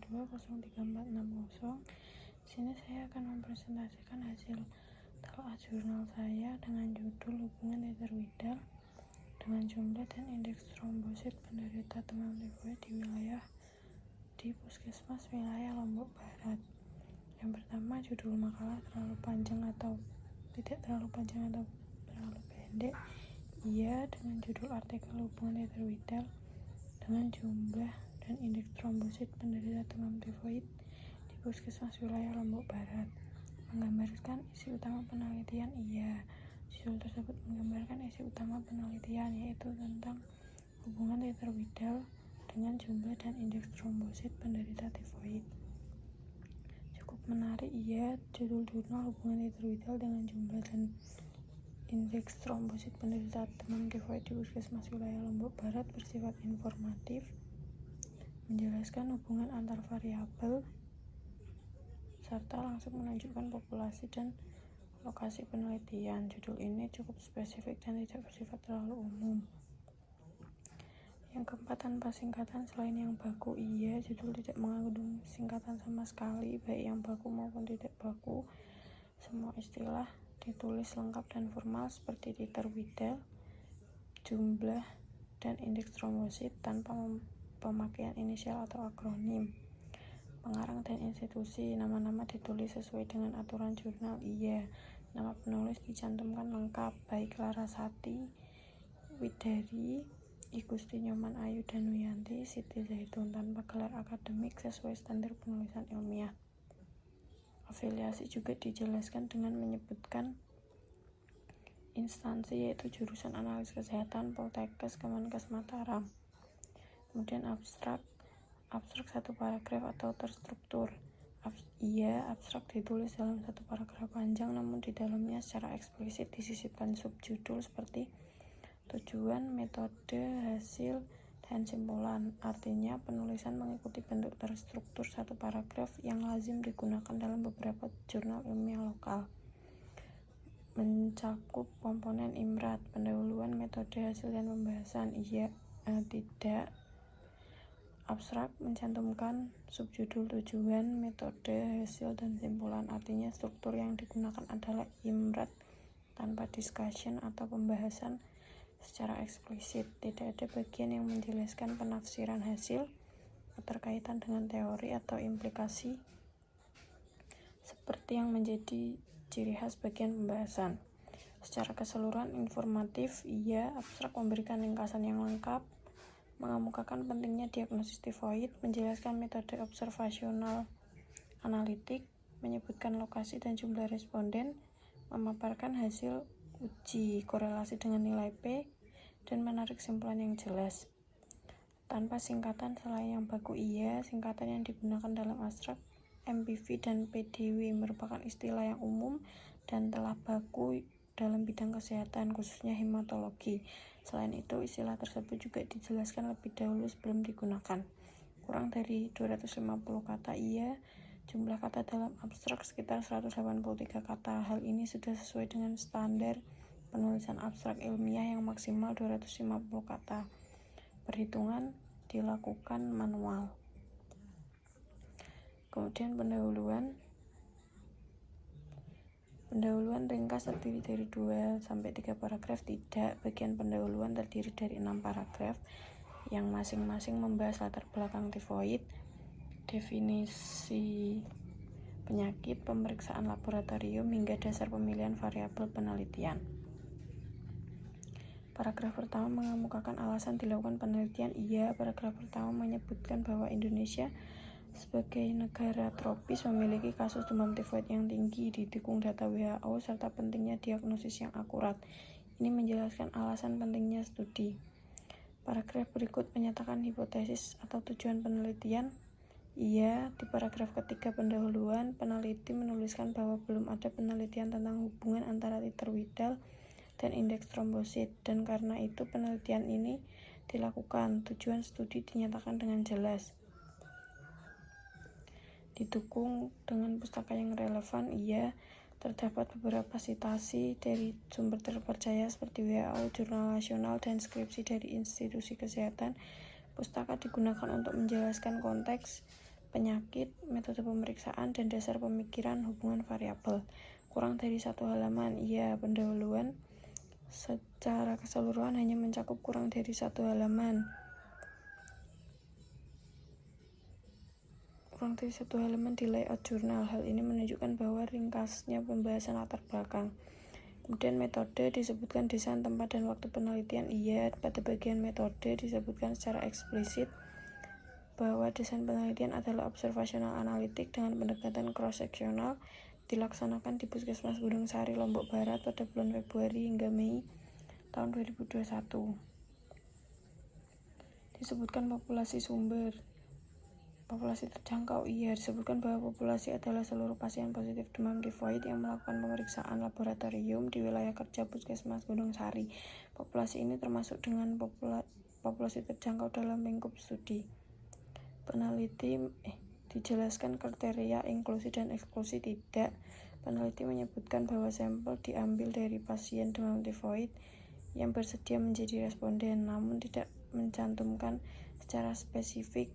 02034660. Sini saya akan mempresentasikan hasil telah jurnal saya dengan judul hubungan titer-widal dengan jumlah dan indeks trombosit penderita demam tifoid di Puskesmas wilayah Lombok Barat. Yang pertama, judul makalah terlalu panjang atau tidak terlalu panjang atau terlalu pendek. Iya, dengan judul artikel hubungan titer-widal dengan jumlah dan indeks trombosit penderita demam tifoid di Puskesmas wilayah Lombok Barat. Menggambarkan isi utama penelitian. Iya, judul tersebut menggambarkan isi utama penelitian, yaitu tentang hubungan titer-widal dengan jumlah dan indeks trombosit penderita tifoid. Cukup menarik. Iya, judul jurnal hubungan titer-widal dengan jumlah dan indeks trombosit penderita demam tifoid di Puskesmas wilayah Lombok Barat bersifat informatif, menjelaskan hubungan antar variabel, serta langsung menunjukkan populasi dan lokasi penelitian. Judul ini cukup spesifik dan tidak bersifat terlalu umum. Yang keempat, tanpa singkatan selain yang baku. Iya, judul tidak mengandung singkatan sama sekali, baik yang baku maupun tidak baku. Semua istilah ditulis lengkap dan formal seperti titer-widal, jumlah, dan indeks trombosit tanpa pemakaian inisial atau akronim. Pengarang dan institusi, nama-nama ditulis sesuai dengan aturan jurnal. Iya, nama penulis dicantumkan lengkap, baik Larasati Widari, I Gusti Nyoman Ayu Danuyanti, Siti Zaitun, tanpa gelar akademik sesuai standar penulisan ilmiah. Afiliasi juga dijelaskan dengan menyebutkan instansi, yaitu jurusan analis kesehatan Poltekkes Kemenkes Mataram. Kemudian abstrak satu paragraf atau terstruktur. Iya, abstrak ditulis dalam satu paragraf panjang, namun di dalamnya secara eksplisit disisipkan subjudul seperti tujuan, metode, hasil, dan simpulan. Artinya penulisan mengikuti bentuk terstruktur satu paragraf yang lazim digunakan dalam beberapa jurnal ilmiah lokal. Mencakup komponen IMRAT, pendahuluan, metode, hasil, dan pembahasan. Iya, tidak. Abstrak mencantumkan subjudul tujuan, metode, hasil, dan simpulan. Artinya struktur yang digunakan adalah IMRAT tanpa discussion atau pembahasan secara eksplisit. Tidak ada bagian yang menjelaskan penafsiran hasil, keterkaitan dengan teori atau implikasi seperti yang menjadi ciri khas bagian pembahasan. Secara keseluruhan informatif. Iya, abstrak memberikan ringkasan yang lengkap, mengemukakan pentingnya diagnosis tifoid, menjelaskan metode observasional analitik, menyebutkan lokasi dan jumlah responden, memaparkan hasil uji korelasi dengan nilai P, dan menarik kesimpulan yang jelas. Tanpa singkatan selain yang baku. Iya, singkatan yang digunakan dalam abstrak MPV dan PDW merupakan istilah yang umum dan telah baku dalam bidang kesehatan, khususnya hematologi. Selain itu, istilah tersebut juga dijelaskan lebih dahulu sebelum digunakan. Kurang dari 250 kata. Iya, jumlah kata dalam abstrak sekitar 183 kata. Hal ini sudah sesuai dengan standar penulisan abstrak ilmiah yang maksimal 250 kata. Perhitungan dilakukan manual. Kemudian pendahuluan ringkas terdiri dari 2-3 paragraf. Tidak, bagian pendahuluan terdiri dari 6 paragraf yang masing-masing membahas latar belakang tifoid, definisi penyakit, pemeriksaan laboratorium, hingga dasar pemilihan variabel penelitian. Paragraf pertama mengemukakan alasan dilakukan penelitian. Iya, paragraf pertama menyebutkan bahwa Indonesia sebagai negara tropis memiliki kasus demam tifoid yang tinggi, didukung data WHO, serta pentingnya diagnosis yang akurat. Ini menjelaskan alasan pentingnya studi. Paragraf berikut menyatakan hipotesis atau tujuan penelitian. Iya, di paragraf ketiga pendahuluan, peneliti menuliskan bahwa belum ada penelitian tentang hubungan antara titer-widal dan indeks trombosit, dan karena itu penelitian ini dilakukan. Tujuan studi dinyatakan dengan jelas. Didukung dengan pustaka yang relevan. Iya, terdapat beberapa sitasi dari sumber terpercaya seperti WHO, jurnal nasional, dan skripsi dari institusi kesehatan. Pustaka digunakan untuk menjelaskan konteks penyakit, metode pemeriksaan, dan dasar pemikiran hubungan variabel. Kurang dari 1 halaman. Iya, pendahuluan secara keseluruhan hanya mencakup kurang dari 1 halaman. Kurang dari 1 halaman di layout jurnal. Hal ini menunjukkan bahwa ringkasnya pembahasan latar belakang. Kemudian metode disebutkan desain, tempat, dan waktu penelitian. Iya, pada bagian metode disebutkan secara eksplisit bahwa desain penelitian adalah observasional analitik dengan pendekatan cross-seksional, dilaksanakan di Puskesmas Gunung Sari, Lombok Barat pada bulan Februari hingga Mei tahun 2021. Disebutkan populasi sumber. Populasi terjangkau. Iya, disebutkan bahwa populasi adalah seluruh pasien positif demam tifoid yang melakukan pemeriksaan laboratorium di wilayah kerja Puskesmas Gunung Sari. Populasi ini termasuk dengan populasi terjangkau dalam lingkup studi. Peneliti dijelaskan kriteria inklusi dan eksklusi. Tidak. Peneliti menyebutkan bahwa sampel diambil dari pasien demam tifoid yang bersedia menjadi responden, namun tidak mencantumkan secara spesifik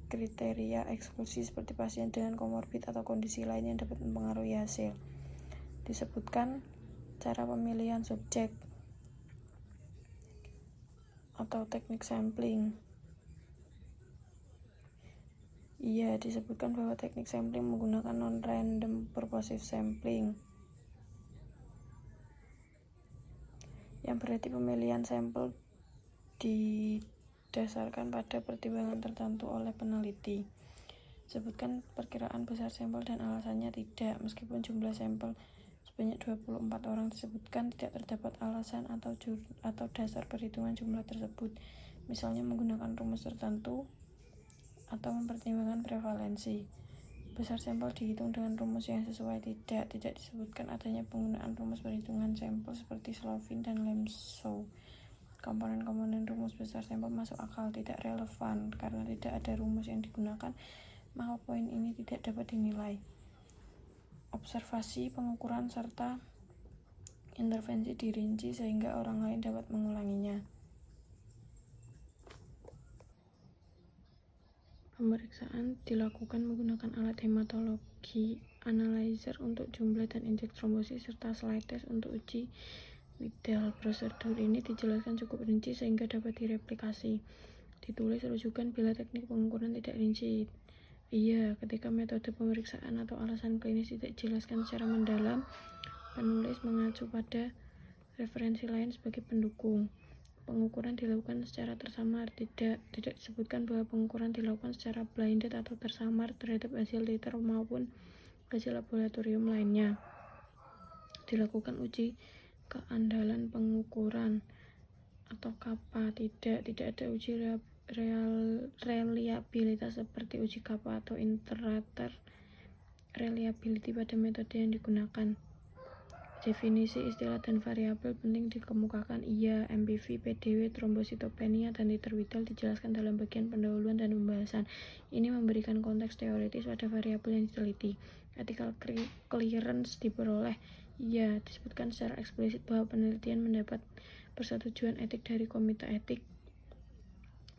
kriteria eksklusi seperti pasien dengan komorbid atau kondisi lain yang dapat mempengaruhi hasil. Disebutkan cara pemilihan subjek atau teknik sampling. Iya, disebutkan bahwa teknik sampling menggunakan non-random purposive sampling, yang berarti pemilihan sampel didasarkan pada pertimbangan tertentu oleh peneliti. Disebutkan perkiraan besar sampel dan alasannya. Tidak. Meskipun jumlah sampel sebanyak 24 orang disebutkan, tidak terdapat alasan atau dasar perhitungan jumlah tersebut, misalnya menggunakan rumus tertentu atau mempertimbangkan prevalensi. Besar sampel dihitung dengan rumus yang sesuai. Tidak disebutkan adanya penggunaan rumus perhitungan sampel seperti Slovin dan Lemshow. Komponen-komponen rumus besar sampel masuk akal. Tidak relevan karena tidak ada rumus yang digunakan, maka poin ini tidak dapat dinilai. Observasi, pengukuran, serta intervensi dirinci sehingga orang lain dapat mengulanginya. Pemeriksaan dilakukan menggunakan alat hematologi analyzer untuk jumlah dan indeks trombosit serta slide test untuk uji Widal. Prosedur ini dijelaskan cukup rinci sehingga dapat direplikasi. Ditulis rujukan bila teknik pengukuran tidak rinci. Iya, ketika metode pemeriksaan atau alasan klinis tidak dijelaskan secara mendalam, penulis mengacu pada referensi lain sebagai pendukung. Pengukuran dilakukan secara tersamar. Tidak disebutkan bahwa pengukuran dilakukan secara blinded atau tersamar terhadap hasil titer maupun hasil laboratorium lainnya. Dilakukan uji keandalan pengukuran atau kappa. Tidak ada uji reliabilitas seperti uji kappa atau iterator reliability pada metode yang digunakan. Definisi istilah dan variabel penting dikemukakan. Iya, MPV, PDW, trombositopenia, dan titer Widal dijelaskan dalam bagian pendahuluan dan pembahasan. Ini memberikan konteks teoritis pada variabel yang diteliti. Ethical clearance diperoleh. Iya, disebutkan secara eksplisit bahwa penelitian mendapat persetujuan etik dari Komite Etik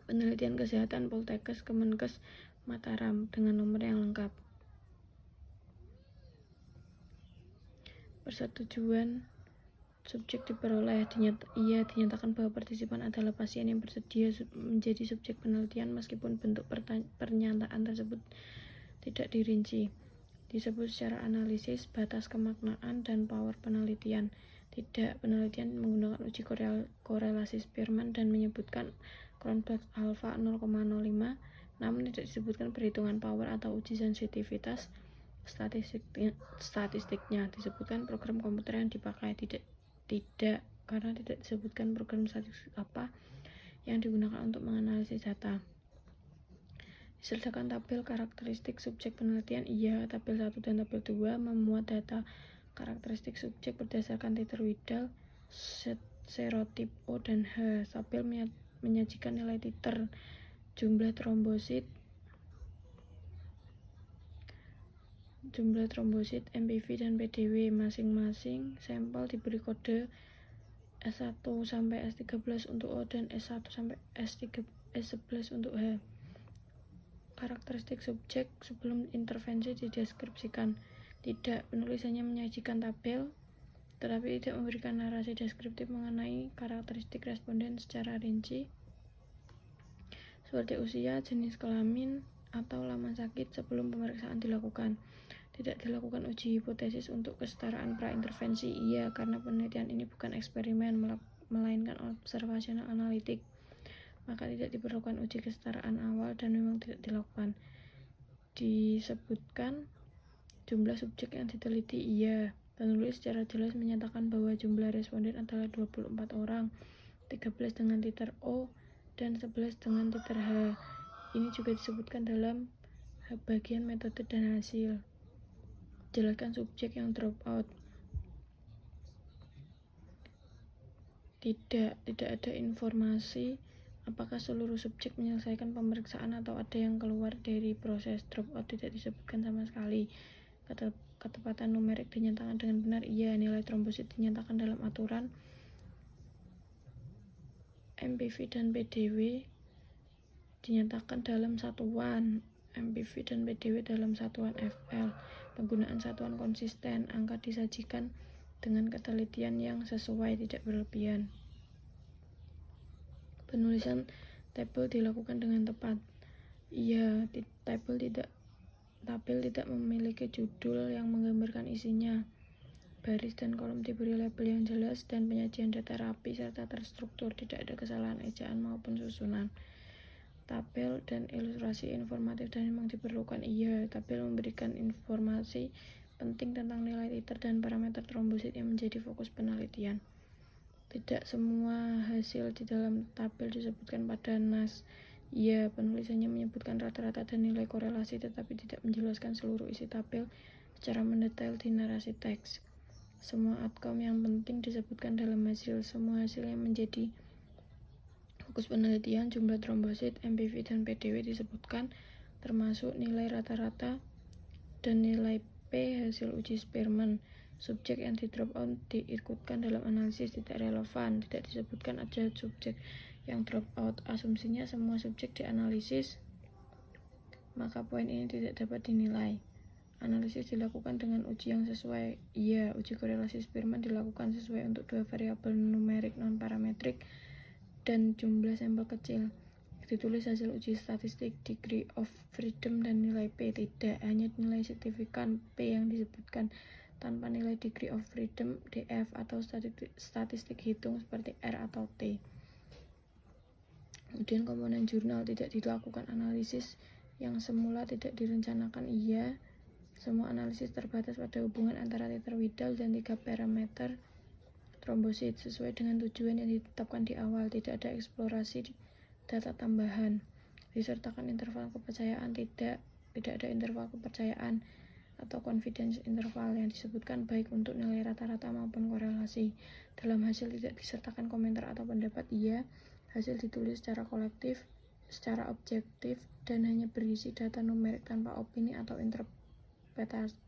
Penelitian Kesehatan Poltekkes Kemenkes Mataram dengan nomor yang lengkap. Persetujuan subjek diperoleh. Ia dinyatakan bahwa partisipan adalah pasien yang bersedia menjadi subjek penelitian meskipun bentuk pernyataan tersebut tidak dirinci. Disebut secara analisis, batas kemaknaan, dan power penelitian. Tidak, penelitian menggunakan uji korelasi Spearman dan menyebutkan Cronbach's alpha 0,05, namun tidak disebutkan perhitungan power atau uji sensitivitas. Statistiknya disebutkan program komputer yang dipakai. Tidak karena tidak disebutkan program statistik apa yang digunakan untuk menganalisis data. Disertakan tabel karakteristik subjek penelitian. Iya, tabel 1 dan tabel 2 memuat data karakteristik subjek berdasarkan titer Widal, serotip O dan H. Tabel menyajikan nilai titer, jumlah trombosit, MPV, dan PDW. Masing-masing sampel diberi kode S1 sampai S13 untuk O dan S1 sampai S11 untuk H. karakteristik subjek sebelum intervensi dideskripsikan. Tidak, penulis hanya menyajikan tabel, tetapi tidak memberikan narasi deskriptif mengenai karakteristik responden secara rinci, seperti usia, jenis kelamin, atau lama sakit sebelum pemeriksaan dilakukan. Tidak dilakukan uji hipotesis untuk kesetaraan pra-intervensi, iya, karena penelitian ini bukan eksperimen, melainkan observasional analitik. Maka tidak diperlukan uji kesetaraan awal dan memang tidak dilakukan. Disebutkan jumlah subjek yang diteliti, iya. Penulis secara jelas menyatakan bahwa jumlah responden adalah 24 orang, 13 dengan titer O dan 11 dengan titer H. Ini juga disebutkan dalam bagian metode dan hasil. Jelaskan subjek yang drop out. Tidak ada informasi apakah seluruh subjek menyelesaikan pemeriksaan atau ada yang keluar dari proses. Drop out tidak disebutkan sama sekali. Ketepatan numerik dinyatakan dengan benar, iya. Nilai trombosit dinyatakan dalam aturan MPV dan PDW dinyatakan dalam satuan MPV dan PDW dalam satuan FL. Penggunaan satuan konsisten, angka disajikan dengan ketelitian yang sesuai, tidak berlebihan. Penulisan tabel dilakukan dengan tepat, iya. Tabel tidak memiliki judul yang menggambarkan isinya. Baris dan kolom diberi label yang jelas dan penyajian data rapi serta terstruktur, tidak ada kesalahan ejaan maupun susunan. Tabel dan ilustrasi informatif dan memang diperlukan, iya. Tabel memberikan informasi penting tentang nilai titer dan parameter trombosit yang menjadi fokus penelitian. Tidak semua hasil di dalam tabel disebutkan pada nas, iya. Penulis hanya menyebutkan rata-rata dan nilai korelasi, tetapi tidak menjelaskan seluruh isi tabel secara mendetail di narasi teks. Semua outcome yang penting disebutkan dalam hasil. Semua hasil yang menjadi fokus penelitian, jumlah trombosit, MPV, dan PDW disebutkan, termasuk nilai rata-rata dan nilai P hasil uji Spearman. Subjek yang di drop out diikutkan dalam analisis tidak relevan, tidak disebutkan ada subjek yang drop out. Asumsinya semua subjek dianalisis, maka poin ini tidak dapat dinilai. Analisis dilakukan dengan uji yang sesuai, iya. Uji korelasi Spearman dilakukan sesuai untuk dua variabel numerik non-parametrik dan jumlah sampel kecil. Ditulis hasil uji statistik, degree of freedom, dan nilai P. Tidak, hanya nilai signifikan P yang disebutkan tanpa nilai degree of freedom, DF, atau statistik hitung seperti R atau T. Kemudian komponen jurnal, tidak dilakukan analisis yang semula tidak direncanakan, iya. Semua analisis terbatas pada hubungan antara titer Widal dan 3 parameter trombosit sesuai dengan tujuan yang ditetapkan di awal. Tidak ada eksplorasi data tambahan. Disertakan interval kepercayaan, tidak ada interval kepercayaan atau confidence interval yang disebutkan baik untuk nilai rata-rata maupun korelasi. Dalam hasil tidak disertakan komentar atau pendapat, iya. Hasil ditulis secara kolektif, secara objektif, dan hanya berisi data numerik tanpa opini atau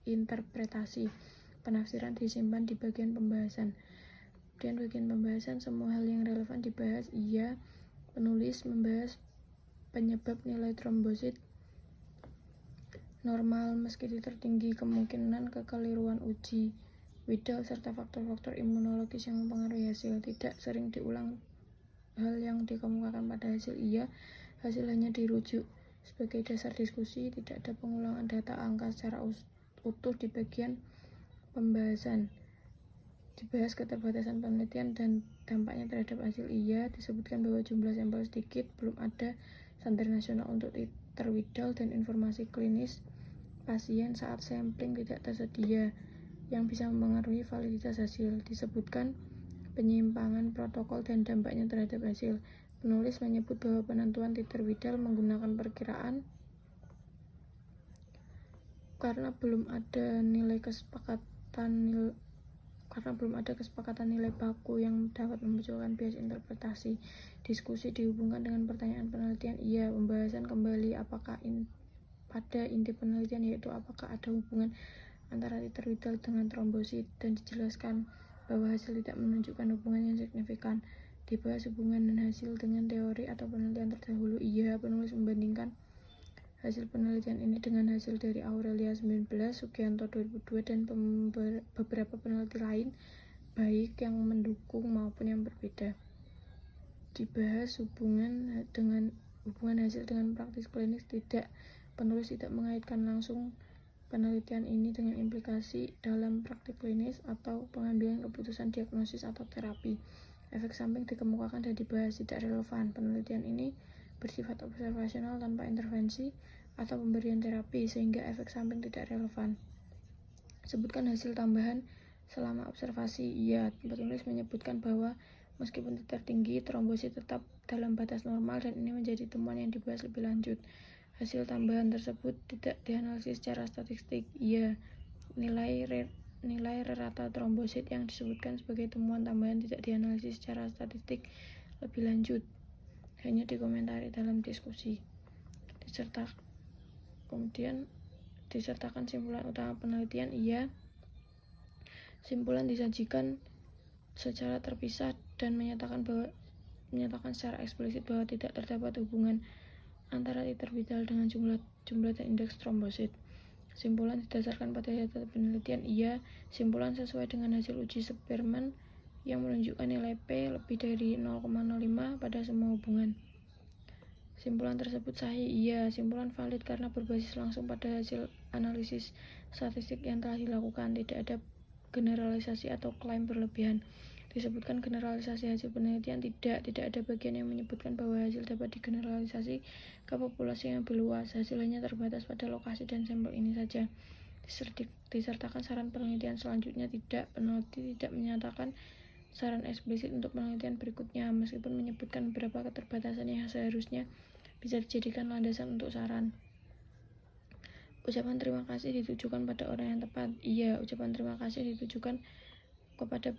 interpretasi. Penafsiran disimpan di bagian pembahasan. Kemudian bagian pembahasan, semua hal yang relevan dibahas, iya. Penulis membahas penyebab nilai trombosit normal meski tertinggi, kemungkinan kekeliruan uji Widal, serta faktor-faktor imunologis yang mempengaruhi hasil. Tidak sering diulang hal yang dikemukakan pada hasil, iya. Hasil hanya dirujuk sebagai dasar diskusi, tidak ada pengulangan data angka secara utuh di bagian pembahasan. Dibahas keterbatasan penelitian dan dampaknya terhadap hasil, iya. Disebutkan bahwa jumlah sampel sedikit, belum ada standar nasional untuk titer Widal, dan informasi klinis pasien saat sampling tidak tersedia yang bisa mempengaruhi validitas hasil. Disebutkan penyimpangan protokol dan dampaknya terhadap hasil. Penulis menyebut bahwa penentuan titer Widal menggunakan perkiraan karena belum ada kesepakatan nilai baku yang dapat memunculkan bias interpretasi. Diskusi dihubungkan dengan pertanyaan penelitian, iya. Pembahasan kembali pada inti penelitian, yaitu apakah ada hubungan antara titer Widal dengan trombosit, dan dijelaskan bahwa hasil tidak menunjukkan hubungan yang signifikan. Dibahas hubungan dan hasil dengan teori atau penelitian terdahulu, iya. Penulis membandingkan Hasil penelitian ini dengan hasil dari Aurelia 19, Sugianto 2002, dan beberapa peneliti lain, baik yang mendukung maupun yang berbeda. Dibahas hubungan hasil dengan praktis klinis. Penulis tidak mengaitkan langsung penelitian ini dengan implikasi dalam praktik klinis atau pengambilan keputusan diagnosis atau terapi. Efek samping dikemukakan dan dibahas tidak relevan. Penelitian ini bersifat observasional tanpa intervensi atau pemberian terapi, sehingga efek samping tidak relevan. Sebutkan hasil tambahan selama observasi. Iya, penulis menyebutkan bahwa meskipun titer tinggi, trombosit tetap dalam batas normal, dan ini menjadi temuan yang dibahas lebih lanjut. Hasil tambahan tersebut tidak dianalisis secara statistik. Iya, nilai rata trombosit yang disebutkan sebagai temuan tambahan tidak dianalisis secara statistik lebih lanjut, hanya dikomentari dalam diskusi. Kemudian disertakan simpulan utama penelitian. Iya, simpulan disajikan secara terpisah dan menyatakan secara eksplisit bahwa tidak terdapat hubungan antara titer vital dengan jumlah dan indeks trombosit. Simpulan didasarkan pada data penelitian. Iya, simpulan sesuai dengan hasil uji Spearman yang menunjukkan nilai P lebih dari 0,05 pada semua hubungan. Simpulan tersebut sahih. Iya, simpulan valid karena berbasis langsung pada hasil analisis statistik yang telah dilakukan. Tidak ada generalisasi atau klaim berlebihan. Disebutkan generalisasi hasil penelitian. Tidak ada bagian yang menyebutkan bahwa hasil dapat digeneralisasi ke populasi yang lebih luas. Hasil hanya terbatas pada lokasi dan sampel ini saja. Disertakan saran penelitian selanjutnya. Tidak, peneliti tidak menyatakan saran eksplisit untuk penelitian berikutnya, meskipun menyebutkan beberapa keterbatasan yang seharusnya bisa dijadikan landasan untuk saran. Ucapan terima kasih ditujukan pada orang yang tepat. Iya, ucapan terima kasih ditujukan kepada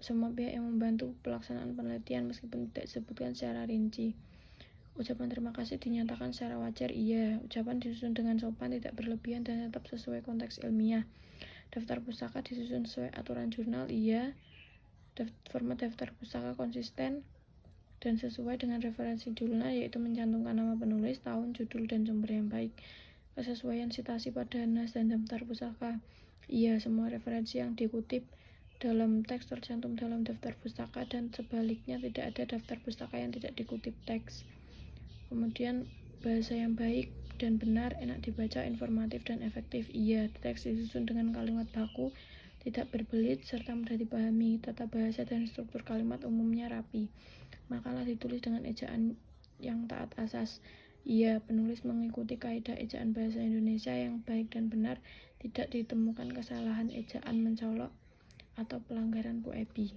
semua pihak yang membantu pelaksanaan penelitian, meskipun tidak disebutkan secara rinci. Ucapan terima kasih dinyatakan secara wajar. Iya, ucapan disusun dengan sopan, tidak berlebihan, dan tetap sesuai konteks ilmiah. Daftar pustaka disusun sesuai aturan jurnal. Iya, format daftar pustaka konsisten dan sesuai dengan referensi jurnal, yaitu mencantumkan nama penulis, tahun, judul, dan sumber yang baik. Kesesuaian sitasi pada nas dan daftar pustaka. Iya, semua referensi yang dikutip dalam teks tercantum dalam daftar pustaka, dan sebaliknya tidak ada daftar pustaka yang tidak dikutip teks. Kemudian bahasa yang baik dan benar, enak dibaca, informatif, dan efektif. Iya, teks disusun dengan kalimat baku, tidak berbelit, serta mudah dipahami. Tata bahasa dan struktur kalimat umumnya rapi. Makalah ditulis dengan ejaan yang taat asas. Iya, penulis mengikuti kaidah ejaan bahasa Indonesia yang baik dan benar. Tidak ditemukan kesalahan ejaan mencolok atau pelanggaran poebi.